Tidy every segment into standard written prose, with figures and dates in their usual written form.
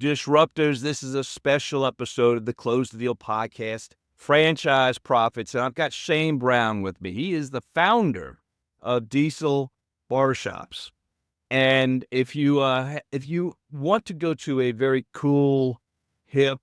Disruptors, this is a special episode of the Close the Deal podcast, Franchise Profits. And I've got Shayne Brown with me. He is the founder of Diesel Barbershops. And if you want to go to a very cool, hip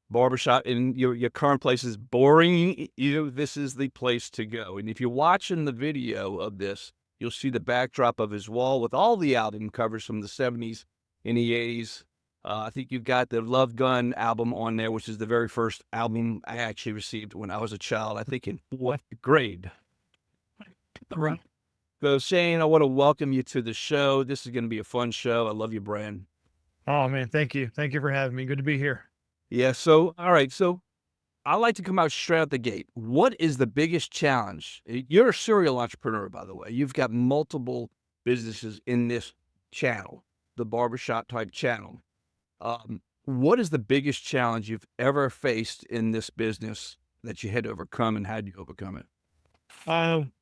barbershop and your current place is boring, this is the place to go. And if you're watching the video of this, you'll see the backdrop of his wall with all the album covers from the 70s and the 80s. I think you've got the Love Gun album on there, which is the very first album I actually received when I was a child, I think in 4th grade. Right. So, Shayne, I want to welcome you to the show. This is going to be a fun show. I love your brand. Oh, man. Thank you. Thank you for having me. Good to be here. Yeah. So, all right. So, I like to come out straight out the gate. What is the biggest challenge? You're a serial entrepreneur, by the way. You've got multiple businesses in this channel, the barbershop type channel. What is the biggest challenge you've ever faced in this business that you had to overcome, and how did you overcome it?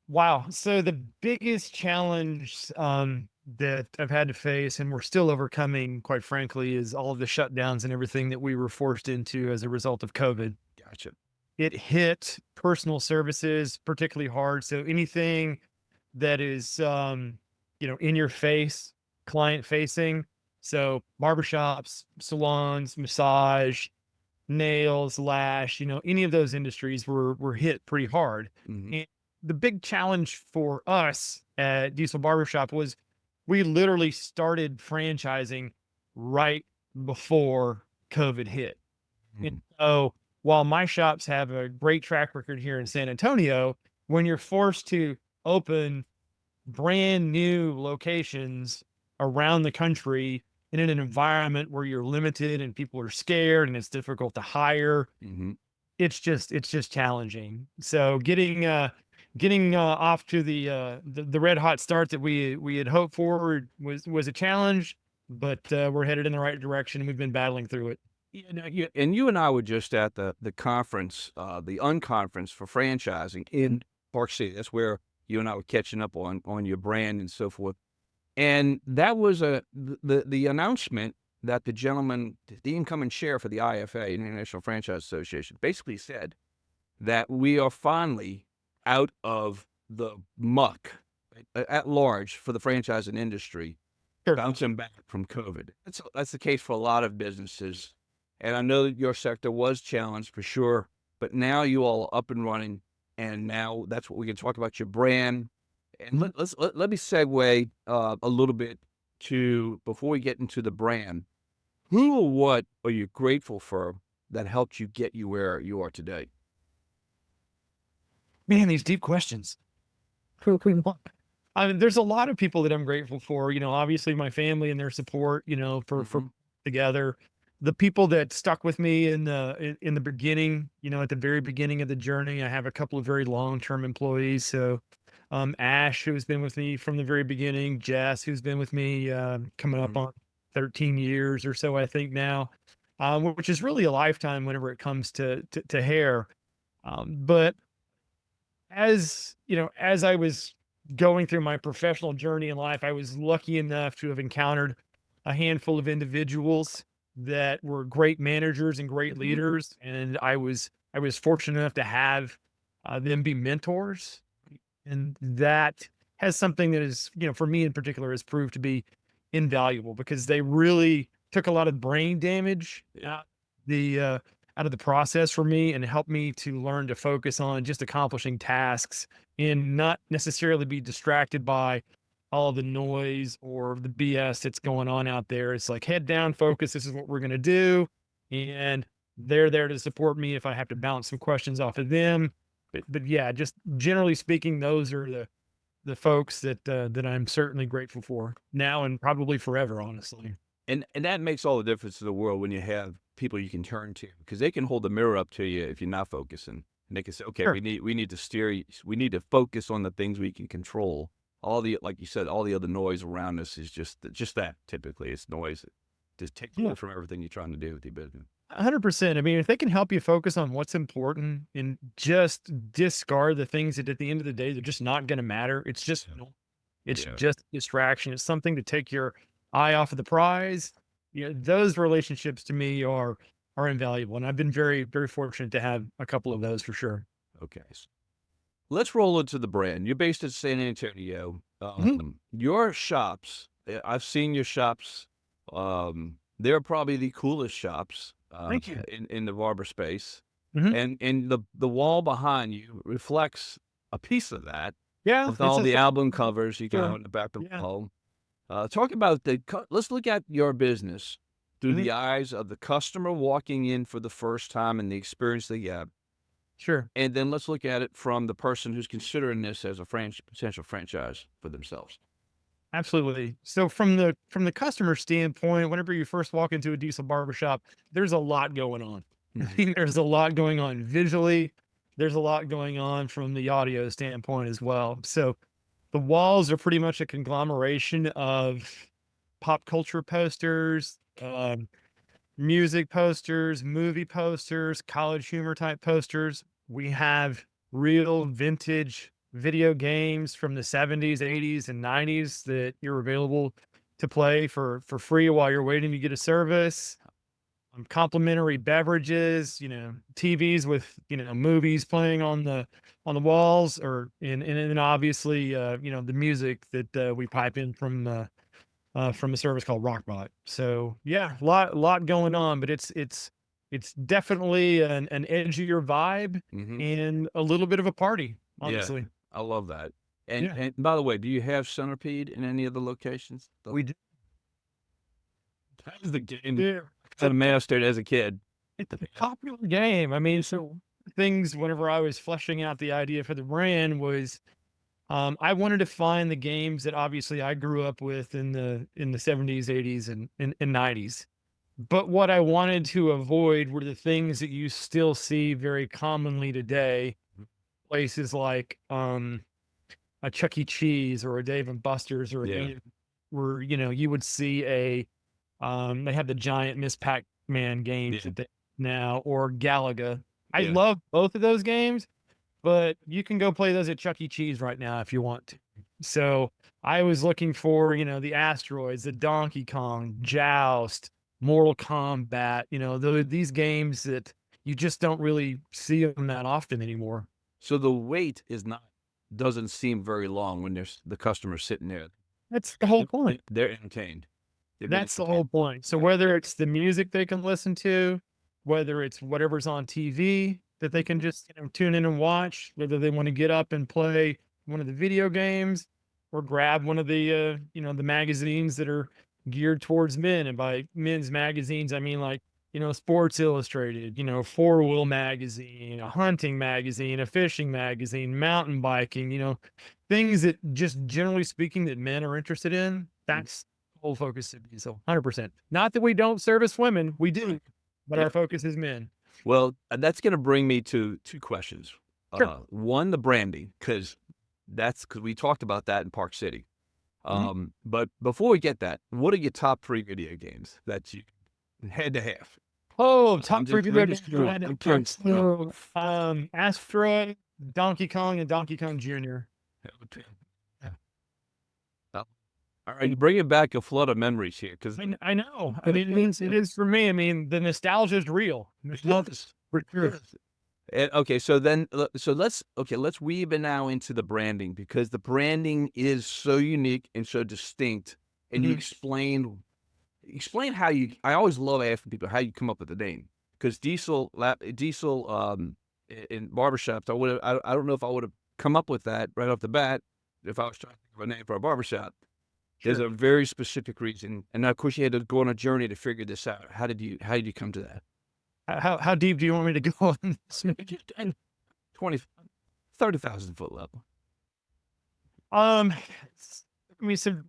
Wow. So the biggest challenge that I've had to face, and we're still overcoming, quite frankly, is all of the shutdowns and everything that we were forced into as a result of COVID. Gotcha. It hit personal services particularly hard. So anything that is, in your face, client facing. So barbershops, salons, massage, nails, lash, any of those industries were hit pretty hard. Mhm. And the big challenge for us at Diesel Barbershop was we literally started franchising right before COVID hit. And so while my shops have a great track record here in San Antonio, when you're forced to open brand new locations around the country and in an environment where you're limited and people are scared and it's difficult to hire, Mhm. it's just challenging. So getting off to the red hot start that we had hoped for was a challenge, but we're headed in the right direction and we've been battling through it. You and I were just at the conference, the unconference for franchising in Park City. That's where you and I were catching up on your brand and so forth. And that was the announcement that the gentleman, the incoming chair for the IFA, International Franchise Association, basically said that we are finally out of the muck at large for the franchising industry, Sure. bouncing back from COVID. That's the case for a lot of businesses. And I know that your sector was challenged for sure, but now you all are up and running. And now that's what we can talk about, your brand. And let me segue a little bit to, before we get into the brand, who or what are you grateful for that helped you get you where you are today? Man, these deep questions. I mean, there's a lot of people that I'm grateful for, obviously my family and their support, for Mhm. together. The people that stuck with me in the beginning, at the very beginning of the journey. I have a couple of very long-term employees. So Ash, who's been with me from the very beginning, Jess, who's been with me coming up Mhm. on 13 years or so, I think now, which is really a lifetime whenever it comes to hair. But as I was going through my professional journey in life, I was lucky enough to have encountered a handful of individuals that were great managers and great leaders, and I was fortunate enough to have them be mentors, and that has something that is, for me in particular, has proved to be invaluable because they really took a lot of brain damage the out of the process for me and helped me to learn to focus on just accomplishing tasks and not necessarily be distracted by all the noise or the BS that's going on out there. It's like head down, focus. This is what we're going to do. And they're there to support me if I have to bounce some questions off of them. But yeah, just generally speaking, those are the folks that I'm certainly grateful for now and probably forever, honestly. And that makes all the difference in the world when you have people you can turn to, because they can hold the mirror up to you if you're not focusing. And they can say, okay, Sure. we need to steer you, we need to focus on the things we can control. All the, like you said, all the other noise around us is just that. Typically it's noise. It just takes away Yeah. from everything you're trying to do with your business. 100%. I mean, if they can help you focus on what's important and just discard the things that at the end of the day, they're just not going to matter. It's just, Yeah. it's Yeah. just distraction. It's something to take your eye off of the prize those relationships to me are invaluable. And I've been very, very fortunate to have a couple of those for sure. Okay. Let's roll into the brand. You're based in San Antonio. Mhm. Your shops, I've seen your shops. They're probably the coolest shops Thank you. in the barber space. Mhm. And the wall behind you reflects a piece of that Yeah, with it's all a the album covers you got sure. on the back of the Yeah. wall. Talk about let's look at your business through Mhm. the eyes of the customer walking in for the first time and the experience they have. Sure. And then let's look at it from the person who's considering this as a potential franchise for themselves. Absolutely. So from the customer standpoint, whenever you first walk into a Diesel barbershop, there's a lot going on. I Mhm. think there's a lot going on visually. There's a lot going on from the audio standpoint as well. So the walls are pretty much a conglomeration of pop culture posters, music posters, movie posters, college humor type posters. We have real vintage video games from the 70s, 80s, and 90s that you're available to play for free while you're waiting to get a service. Complimentary beverages, TVs with movies playing on the walls, or and then obviously the music that we pipe in from a service called Rockbot. So yeah, lot going on, but it's definitely an edgier vibe Mhm. and a little bit of a party, Yeah, honestly. I love that. And Yeah, and by the way, do you have Centipede in any of the locations? we do. That was the game Yeah. that I mastered as a kid. It's a popular game. I mean, so things whenever I was fleshing out the idea for the brand was I wanted to find the games that obviously I grew up with in the 70s, 80s, and 90s. But what I wanted to avoid were the things that you still see very commonly today, places like a Chuck E. Cheese or a Dave and Buster's or a Yeah, game where you would see they have the giant Miss Pac-Man games yeah, that they now, or Galaga. I yeah. love both of those games, but you can go play those at Chuck E. Cheese right now if you want to. So I was looking for, the Asteroids, the Donkey Kong, Joust, Mortal Kombat, these games that you just don't really see them that often anymore. So the wait doesn't seem very long when there's the customer sitting there. That's the whole point. They're entertained. They're being That's the whole point. So whether it's the music they can listen to, whether it's whatever's on TV that they can just tune in and watch, whether they want to get up and play one of the video games or grab one of the magazines that are geared towards men. And by men's magazines, I mean like Sports Illustrated, Four Wheel magazine, a hunting magazine, a fishing magazine, mountain biking, things that just generally speaking that men are interested in. That's whole focus of Diesel, 100%. Not that we don't service women, we do, but Yeah. our focus is men. Well, that's gonna bring me to 2 questions. Sure. One, the branding, because we talked about that in Park City. Mhm. But before we get that, what are your top 3 video games that you had to have? Oh, I'm top 3 just video I'm games just I curious. had I'm to curious. so, Asteroid, Donkey Kong, and Donkey Kong Jr. All right, you're bringing back a flood of memories here, 'cause I know. I mean, it is for me. I mean, the nostalgia is real. yes, For sure. yes. And, okay, so then, let's weave it now into the branding because the branding is so unique and so distinct, and you Mhm. explain how you I always love asking people how you come up with the name, 'cause Diesel, in barbershops, I don't know if I would've come up with that right off the bat if I was trying to think of a name for a barbershop. There's Sure. a very specific reason, and of course, you had to go on a journey to figure this out. How did you come to that? How deep do you want me to go on this? Just 20 30,000-foot level. Um, I mean, so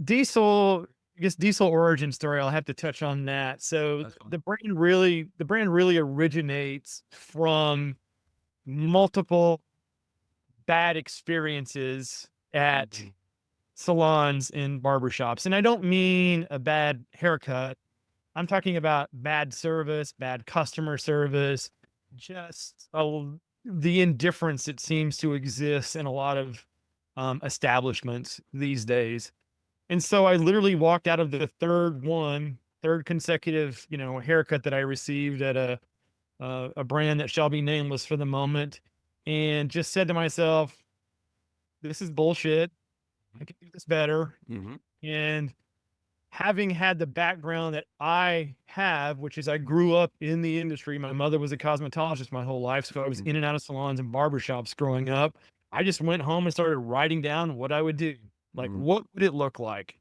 Diesel, I guess Diesel origin story, I'll have to touch on that. So That's fine. the brand really originates from multiple bad experiences at Mhm. salons and barbershops. And I don't mean a bad haircut. I'm talking about bad service, bad customer service, just the indifference that seems to exist in a lot of establishments these days. And so I literally walked out of the third one third consecutive, haircut that I received at a brand that shall be nameless for the moment, and just said to myself, "This is bullshit. I can do this better." Mm-hmm. And having had the background that I have, which is I grew up in the industry. My mother was a cosmetologist my whole life, so I was in and out of salons and barbershops growing up. I just went home and started writing down what I would do. Like, Mm-hmm. what would it look like?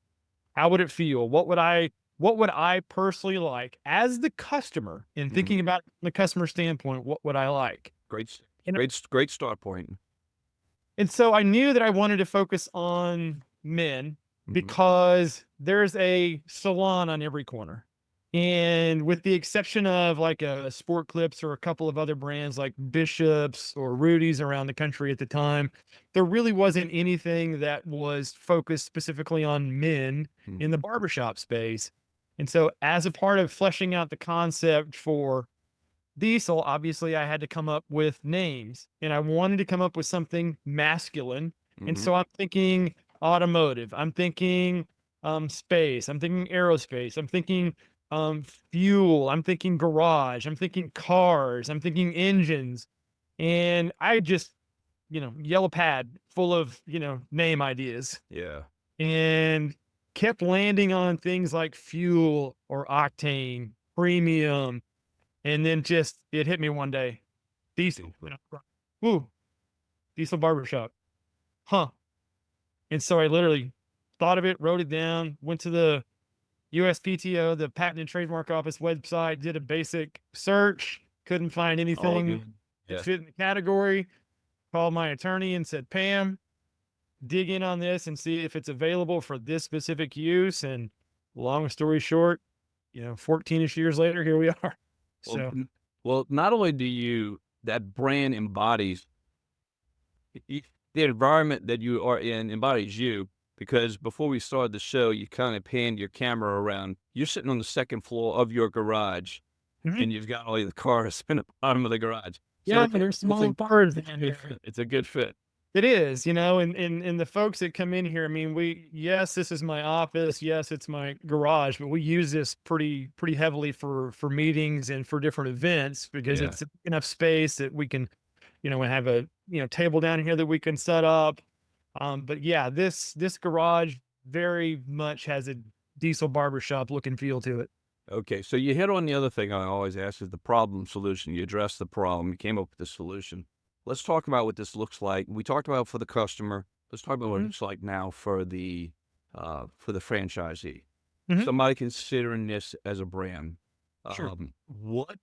How would it feel? What would I personally like as the customer, and Mm-hmm. thinking about it from the customer standpoint, what would I like? Great, And great start point. and so I knew that I wanted to focus on men Mm-hmm. because there's a salon on every corner. And with the exception of like a Sport Clips or a couple of other brands like Bishops or Rudy's around the country at the time, there really wasn't anything that was focused specifically on men in the barbershop space. And so, as a part of fleshing out the concept for Diesel, obviously I had to come up with names, and I wanted to come up with something masculine. And Mm-hmm. so I'm thinking automotive, I'm thinking space, I'm thinking aerospace, I'm thinking fuel, I'm thinking garage, I'm thinking cars, I'm thinking engines. And I just, yellow pad full of, name ideas, Yeah. and kept landing on things like fuel or octane, premium, and then just it hit me one day. Diesel, woo, Diesel Barbershop. Huh. And so I literally thought of it, wrote it down, went to the USPTO, the Patent and Trademark Office website, did a basic search, couldn't find All anything good. that Yeah. fit in the category. Called my attorney and said, Pam, dig in on this and see if it's available for this specific use. And long story short, 14-ish years later, here we are. Well, So well, not only that brand embodies the environment that you are in embodies you, because before we started the show, you kind of panned your camera around. You're sitting on the second floor of your garage, mhm. and you've got all the cars in the bottom of the garage. So Yeah, there's small parts in here. it's a good fit. It is, and the folks that come in here, I mean, yes, this is my office. Yes, it's my garage, but we use this pretty heavily for meetings and for different events because Yeah. it's enough space that we can, have a, table down here that we can set up. But yeah, this garage very much has a Diesel Barbershop look and feel to it. Okay, so you hit on the other thing I always ask is the problem solution. You addressed the problem, you came up with the solution. Let's talk about what this looks like. We talked about for the customer. Let's talk about what it Mhm, looks like now for the franchisee. mhm, Somebody considering this as a brand. sure. What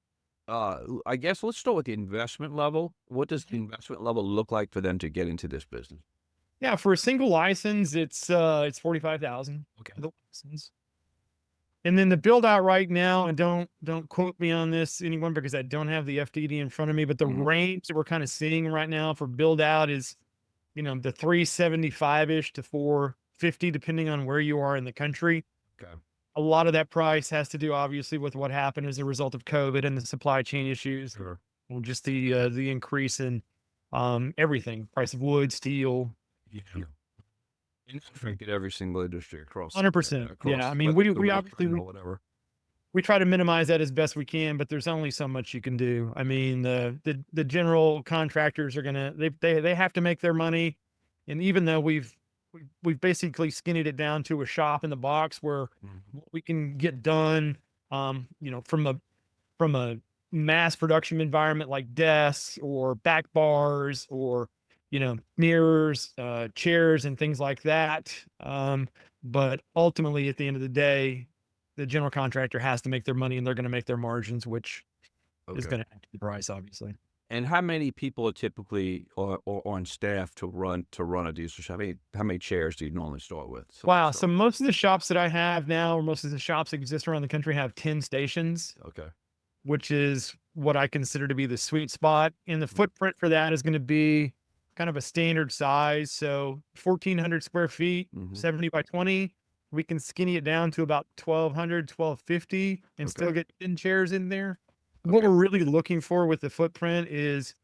I guess let's start with the investment level. What does the investment level look like for them to get into this business? Yeah, for a single license, it's 45,000. Okay. The license. And then the build out right now, and don't quote me on this, anyone, because I don't have the FDD in front of me, but the Mhm. range that we're kind of seeing right now for build out is, the 375-ish to 450, depending on where you are in the country. Okay. A lot of that price has to do obviously with what happened as a result of COVID and the supply chain issues, Sure. or just the increase in everything, price of wood, steel. Yeah. And it's affected every single industry across 100%. Yeah. across I mean, whether we it's obviously or whatever. we try to minimize that as best we can, but there's only so much you can do. I mean, the general contractors are gonna they have to make their money, and even though we've basically skinnied it down to a shop in the box where Mhm. what we can get done, from a mass production environment like desks or back bars or mirrors, chairs, and things like that. But ultimately, at the end of the day, the general contractor has to make their money, and they're going to make their margins, which is Okay. going to add to the price, obviously. And how many people are typically or on staff to run a diesel shop? How many chairs do you normally start with? Wow. So most of the shops that I have now, or most of the shops that exist around the country, have 10 stations, Okay. which is what I consider to be the sweet spot. And the Mm. footprint for that is going to be kind of a standard size. So 1,400 square feet, Mhm. 70 by 20. We can skinny it down to about 1,200, 1,250, and Okay. still get 10 chairs in there. What Okay. we're really looking for with the footprint is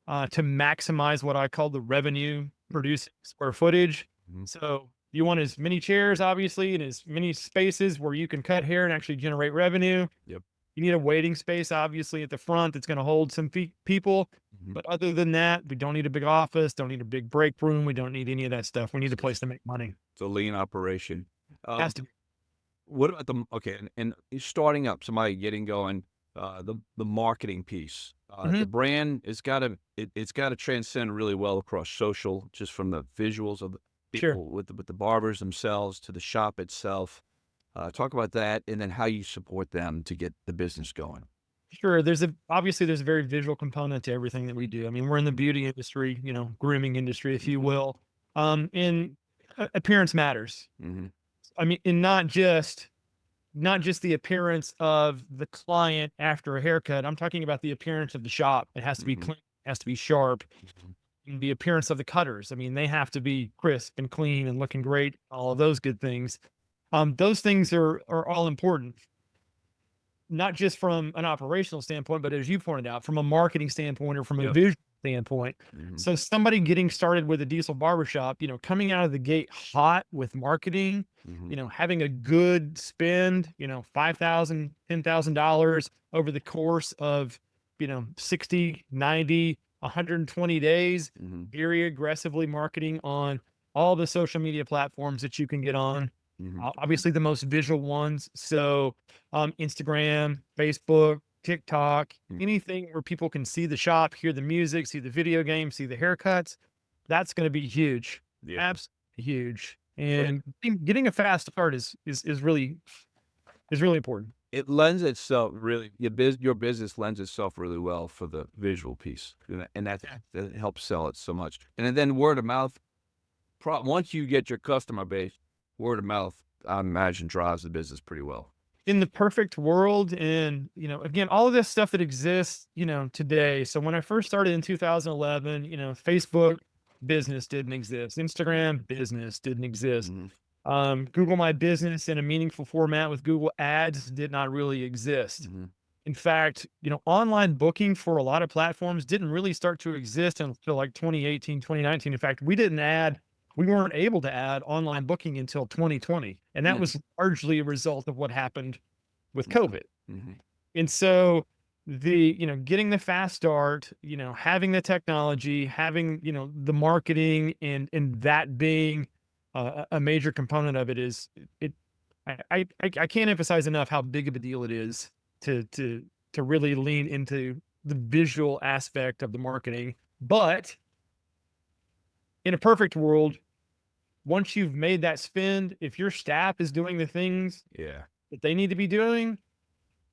to maximize what I call the revenue producing square footage. Mhm. So You want as many chairs, obviously, and as many spaces where you can cut hair and actually generate revenue. Yep. You need a waiting space, obviously, at the front that's going to hold some people. Mhm. But other than that, we don't need a big office, don't need a big break room. We don't need any of that stuff. We need a place to make money. It's a lean operation. Has to be. What about okay, and starting up, somebody getting going, the marketing piece, the Mhm. brand is gotta it's gotta transcend really well across social, just from the visuals of the Sure. people with the barbers themselves to the shop itself. Talk about that, and then how you support them to get the business going. Sure. Obviously there's a very visual component to everything that we do. I mean, we're in the beauty industry, grooming industry, if you will. And appearance matters. Mhm. I mean, and not just the appearance of the client after a haircut. I'm talking about the appearance of the shop. It has to be Mhm. clean, it has to be sharp. Mhm. And the appearance of the cutters. I mean, they have to be crisp and clean and looking great, all of those good things. Those things are all important, not just from an operational standpoint, but as you pointed out, from a marketing standpoint or from a Yep. visual standpoint. Mhm. So somebody getting started with a Diesel Barbershop, coming out of the gate hot with marketing, Mhm. having a good spend, $5,000, $10,000 over the course of, 60, 90, 120 days, Mhm. very aggressively marketing on all the social media platforms that you can get on. Mhm. Obviously the most visual ones. So, Instagram, Facebook, TikTok, Mhm. anything where people can see the shop, hear the music, see the video games, see the haircuts, that's going to be huge. Yeah. Absolutely huge. But And getting a fast start is really important. it lends itself really your business lends itself really well for the visual piece, and Yeah. that helps sell it so much. And then word of mouth, once you get your customer base, word of mouth, I imagine, drives the business pretty well. In the perfect world, and again, all of this stuff that exists, today. So when I first started in 2011, Facebook business didn't exist. Instagram business didn't exist. Mhm. Google My Business in a meaningful format with Google Ads did not really exist. Mhm. In fact, online booking for a lot of platforms didn't really start to exist until like 2018, 2019. In fact, we weren't able to add online booking until 2020. And that Mm. was largely a result of what happened with COVID. Mhm. And so getting the fast start, having the technology, having, the marketing and that being a major component of it is it. I can't emphasize enough how big of a deal it is to really lean into the visual aspect of the marketing. But in a perfect world, once you've made that spend, if your staff is doing the things Yeah. that they need to be doing,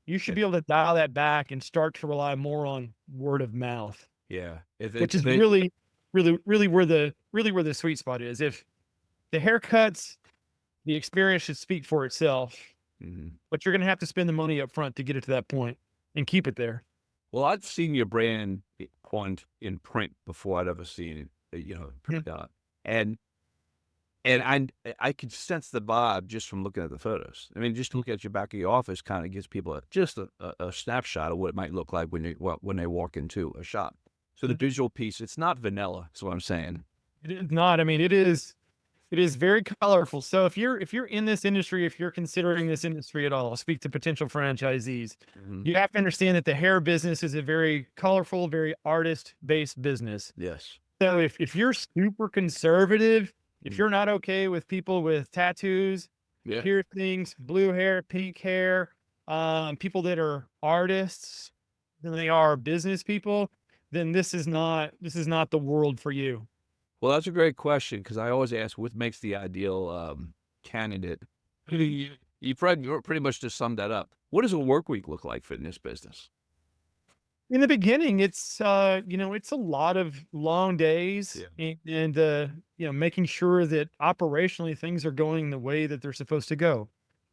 you should It be able to dial that back and start to rely more on word of mouth, yeah. If which is they really where the sweet spot is. If the haircuts, the experience should speak for itself, Mhm. but you're gonna have to spend the money up front to get it to that point and keep it there. Well, I've seen your brand on in print before I'd ever seen it, Mhm. and I could sense the vibe just from looking at the photos. I mean, just to look at your back of your office kinda gives people just a snapshot of what it might look like when they walk into a shop. So the Mhm. visual piece, it's not vanilla, is what I'm saying. It is not. I mean, it is very colorful. So if you're in this industry, if you're considering this industry at all, I'll speak to potential franchisees. Mhm. You have to understand that the hair business is a very colorful, very artist-based business. Yes. So if you're super conservative, if Mm. you're not okay with people with tattoos, Yeah. piercings, blue hair, pink hair, people that are artists than they are business people, then this is not the world for you. Well, that's a great question because I always ask what makes the ideal, candidate. You pretty much just summed that up. What does a work week look like for in this business? In the beginning, it's a lot of long days Yeah. and making sure that operationally things are going the way that they're supposed to go.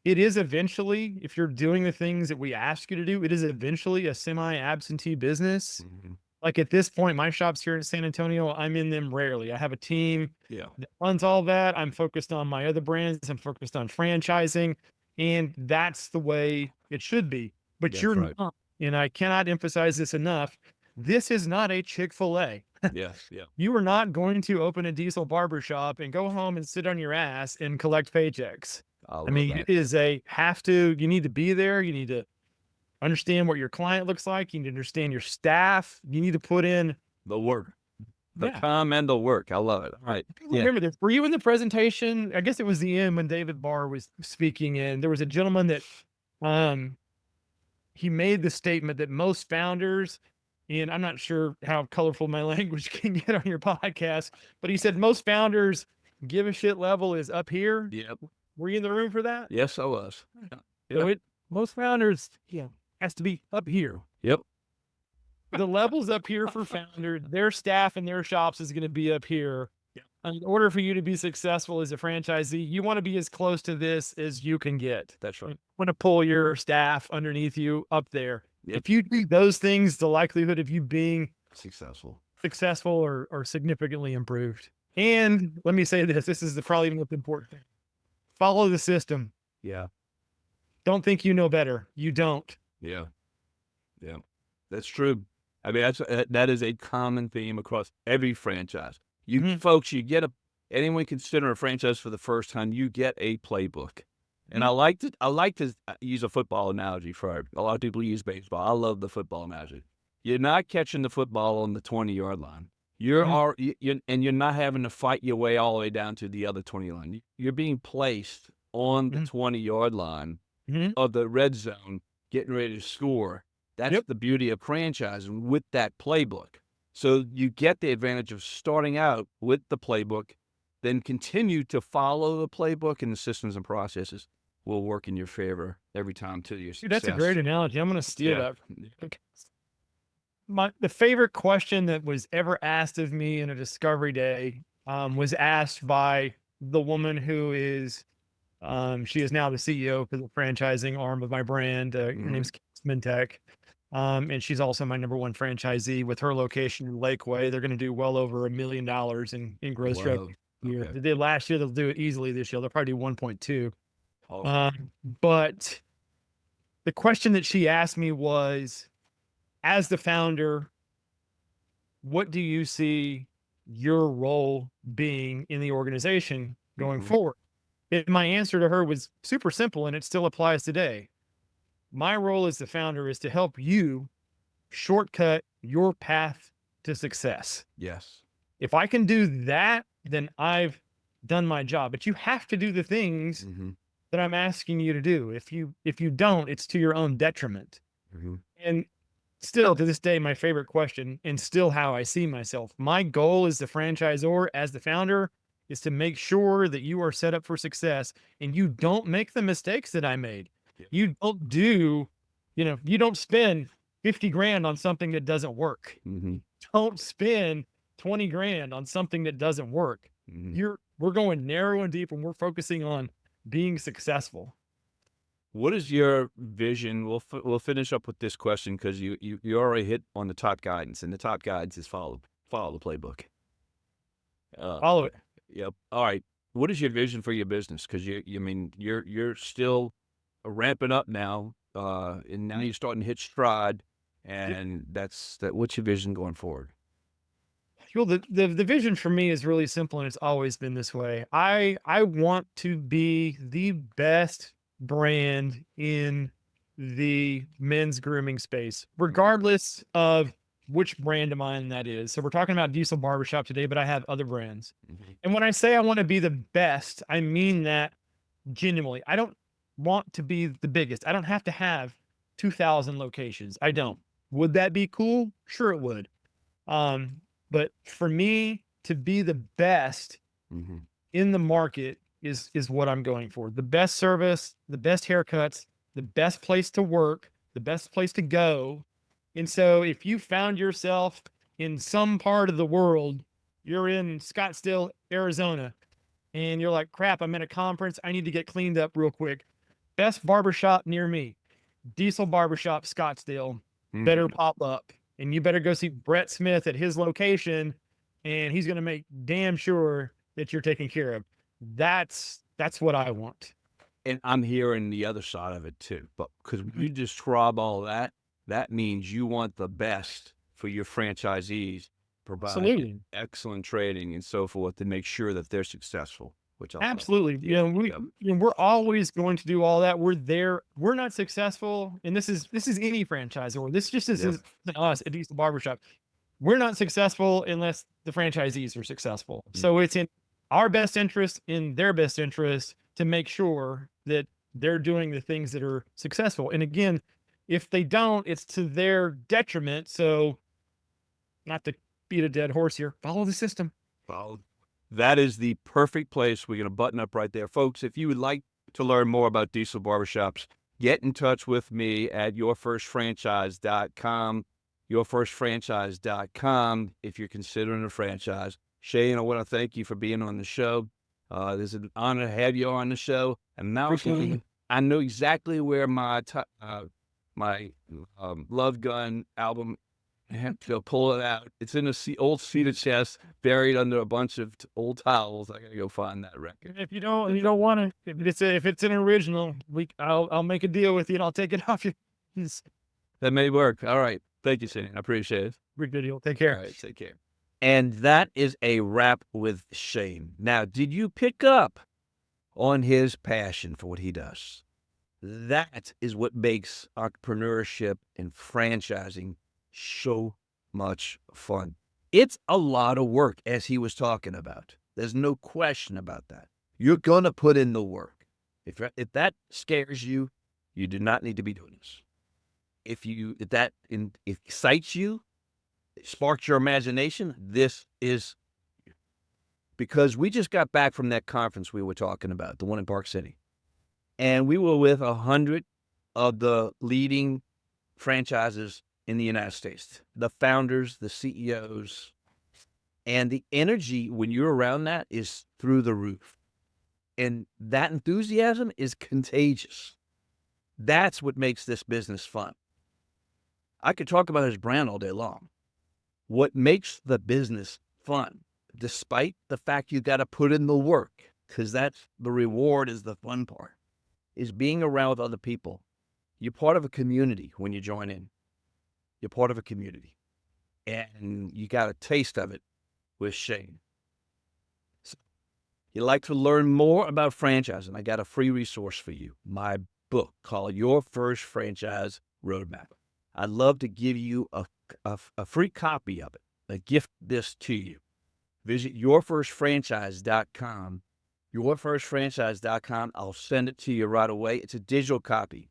It is eventually, if you're doing the things that we ask you to do, it is eventually a semi-absentee business. Mhm. Like at this point, my shop's here in San Antonio. I'm in them rarely. I have a team Yeah. that runs all that. I'm focused on my other brands. I'm focused on franchising, and that's the way it should be. But That's you're right. not, and I cannot emphasize this enough. this is not a Chick-fil-A. Yes. Yeah. You are not going to open a Diesel Barbershop and go home and sit on your ass and collect paychecks. I I love mean, that. it is you need to be there. You need to understand what your client looks like. You need to understand your staff. You need to put in, The work, the yeah. time and the work. I love it. All right. Yeah. Remember this. Were you in the presentation? I guess it was the end when David Barr was speaking, and there was a gentleman that um he made the statement that most founders, and I'm not sure how colorful my language can get on your podcast, but he said most founders give a shit level is up here. Yep. Were you in the room for that? Yes, I was. So Yep. most founders, has to be up here. Yep. The level's up here for founders. Their staff and their shops is going to be up here. Yeah. And in order for you to be successful as a franchisee, you want to be as close to this as you can get. That's right. You want to pull your staff underneath you up there. Yep. If you do those things, the likelihood of you being Successful. or significantly improved. And let me say this is probably the most important thing. Follow the system. Yeah. Don't think you know better. You don't. Yeah. Yeah. That's true. I mean, that is a common theme across every franchise. You folks, anyone consider a franchise for the first time, you get a playbook. And I like to use a football analogy for it. A lot of people use baseball. I love the football analogy. You're not catching the football on the 20-yard line. You're not having to fight your way all the way down to the other 20 line. You're being placed on the 20-yard line of the red zone, getting ready to score. That's the beauty of franchising with that playbook. So you get the advantage of starting out with the playbook, then continue to follow the playbook, and the systems and processes will work in your favor every time to your success. Dude, that's a great analogy. I'm going to steal that. The favorite question that was ever asked of me in a discovery day was asked by the woman who is, she is now the CEO for the franchising arm of my brand. Her name's Mintech. And she's also my number one franchisee with her location in Lakeway. They're going to do well over $1 million in gross revenue. Okay. They did last year. They'll do it easily this year. They'll probably do 1.2. Oh. But the question that she asked me was, as the founder, what do you see your role being in the organization going forward? My answer to her was super simple, and it still applies today. My role as the founder is to help you shortcut your path to success. Yes. If I can do that, then I've done my job. But you have to do the things that I'm asking you to do. If you don't, it's to your own detriment. And still to this day, my favorite question, and still how I see myself, my goal as the franchisor, as the founder, is to make sure that you are set up for success and you don't make the mistakes that I made. You don't spend 50 grand on something that doesn't work. Don't spend 20 grand on something that doesn't work. We're going narrow and deep, and we're focusing on being successful. What is your vision? We'll finish up with this question because you already hit on the top guidance, and the top guidance is follow the playbook. Follow it. Yep. All right. What is your vision for your business? Because you're still ramping up now, and now you're starting to hit stride, and what's your vision going forward? Well, the vision for me is really simple, and it's always been this way. I want to be the best brand in the men's grooming space, regardless of which brand of mine that is. So we're talking about Diesel Barbershop today, but I have other brands. And when I say I want to be the best, I mean that genuinely. I don't want to be the biggest. I don't have to have 2,000 locations. I don't. Would that be cool? Sure it would. But for me to be the best in the market is what I'm going for. The best service, the best haircuts, the best place to work, the best place to go. And so if you found yourself in some part of the world, you're in Scottsdale, Arizona, and you're like, crap, I'm at a conference. I need to get cleaned up real quick. Best barbershop near me, Diesel Barbershop, Scottsdale, better pop up. And you better go see Brett Smith at his location, and he's going to make damn sure that you're taken care of. That's what I want. And I'm hearing the other side of it too. But because you describe all that, that means you want the best for your franchisees, provide Absolutely. excellent training and so forth to make sure that they're successful, which I love. Absolutely. Yep. We're always going to do all that. We're there. We're not successful. And this is any franchisor. This just Yep. isn't us at Diesel Barbershop. We're not successful unless the franchisees are successful. Mm. So it's in our best interest, in their best interest, to make sure that they're doing the things that are successful. And again, if they don't, it's to their detriment. So not to beat a dead horse here, follow the system. Well, that is the perfect place. We're going to button up right there. Folks, if you would like to learn more about Diesel Barbershops, get in touch with me at yourfirstfranchise.com, yourfirstfranchise.com if you're considering a franchise. Shayne, I want to thank you for being on the show. It's an honor to have you on the show. And now I know exactly where my Love Gun album, I have to pull it out. It's in a old cedar chest, buried under a bunch of old towels. I gotta go find that record. If you don't want to, if it's an original, I'll make a deal with you and I'll take it off you. That may work. All right. Thank you, Shayne. I appreciate it. Big video. Take All care. right. Take care. And that is a wrap with Shayne. Now, did you pick up on his passion for what he does? That is what makes entrepreneurship and franchising so much fun. It's a lot of work, as he was talking about. There's no question about that. You're going to put in the work. If that scares you, you do not need to be doing this. If that excites you, sparks your imagination, this is, because we just got back from that conference we were talking about, the one in Park City. And we were with 100 of the leading franchises in the United States, the founders, the CEOs, and the energy when you're around that is through the roof. And that enthusiasm is contagious. That's what makes this business fun. I could talk about his brand all day long. What makes the business fun, despite the fact you got to put in the work, because that's the reward, is the fun part, is being around with other people. You're part of a community when you join in. You're part of a community. And you got a taste of it with Shayne. So, you'd like to learn more about franchising, I got a free resource for you, my book called Your First Franchise Roadmap. I'd love to give you a free copy of it, gift this to you. Visit yourfirstfranchise.com, yourfirstfranchise.com. I'll send it to you right away. It's a digital copy.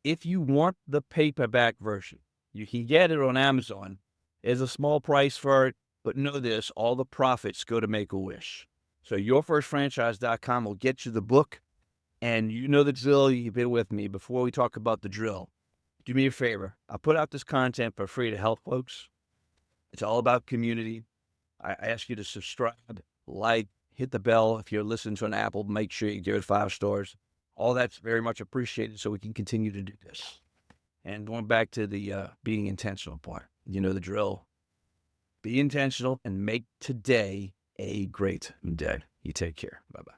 If you want the paperback version, you can get it on Amazon. There's a small price for it, but know this, all the profits go to Make-A-Wish. So yourfirstfranchise.com will get you the book, and you know the drill. You've been with me. Before we talk about the drill, do me a favor. I put out this content for free to help folks. It's all about community. I ask you to subscribe, like, hit the bell. If you're listening to an Apple, make sure you give it 5 stars. All that's very much appreciated so we can continue to do this. And going back to the being intentional part, you know the drill. Be intentional and make today a great day. You take care. Bye-bye.